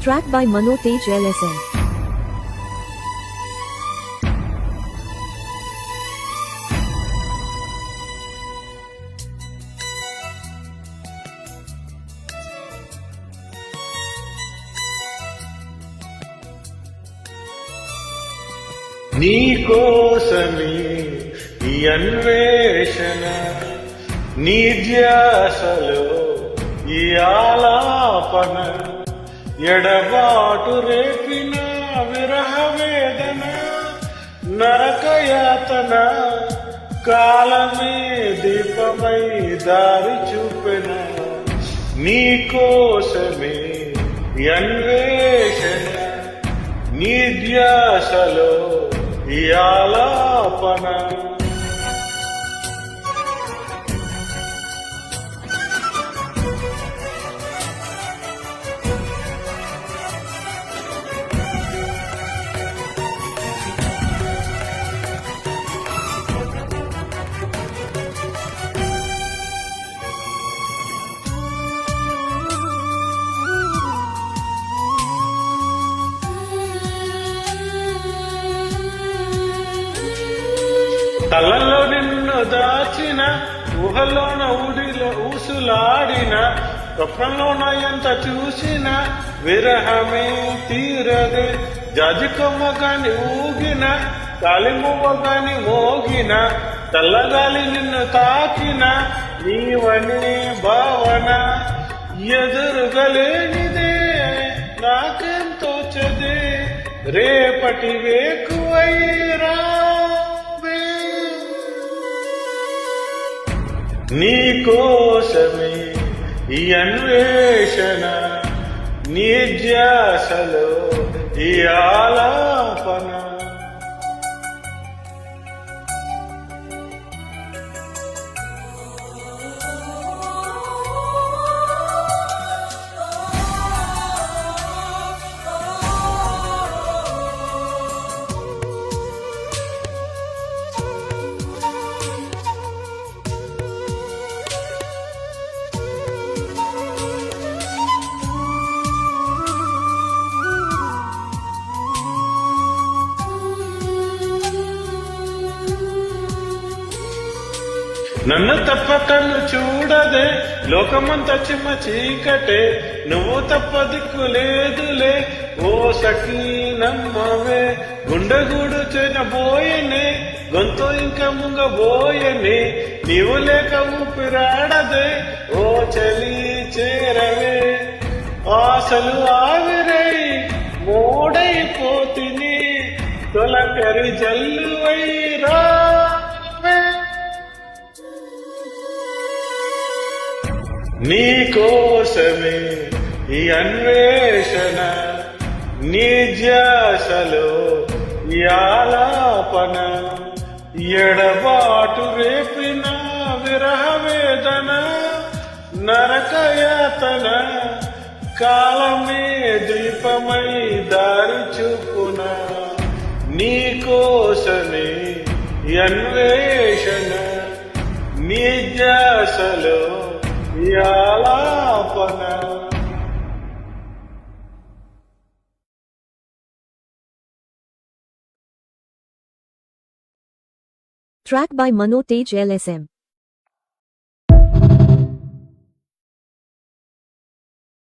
Track by Mano Tej LSM. నీకోసమే ఈ అన్వేషణ, నీ ధ్యాసలో ఈ ఆలాపన, ఎడబాటు రేపిన విరహ వేదన, నరకయాతన, కాలమే దీపమై దారి చూపెన. నీకోసమే ఈ అన్వేషణ, నీ ధ్యాసలో ఈ ఆలాపన. కళ్ళలో నిన్ను దాచిన, ఊహలోన ఊడిలో ఊసులాడిన, స్వప్నంలోన ఎంత చూసిన విరహమే తీరదే. జాజికొమ్మగాని ఊగిన, కాలిమువ్వగాని మోగిన, చల్లగాలి నిన్ను తాకిన నీవనే భావన. ఎదురుగలేనిదే నాకెంతో చదే, రేపటి వేకువైరా. నీకోసమే ఈ అన్వేషణ, నీ ధ్యాసలో ఈ ఆలాపన. నన్ను తప్ప కన్ను చూడదే, లోకమంతా చిమ్మ చీకటే, నువ్వు తప్ప దిక్కు లేదులే. ఓ సఖీ నమ్మవే, గుండెగూడు చెనబోయనే, గొంతు ఇంకా ముంగబోయనే, నీవు లేక ఊపిరాడదే. ఓ చలి చేరవే, ఆశలు ఆవిరై మోడైపోతిని, తొలకరి జల్లువైరా. నీకోసమే ఈ అన్వేషణ, నీ ధ్యాసలో ఈ ఆలాపన, ఎడబాటు రేపిన విరహ వేదన, నరకయాతన, కాలమే దీపమై దారి చూపున. నీకోసమే ఈ అన్వేషణ, నీ ధ్యాసలో ఈ ఆలాపన. Track by Mano Tej LSM.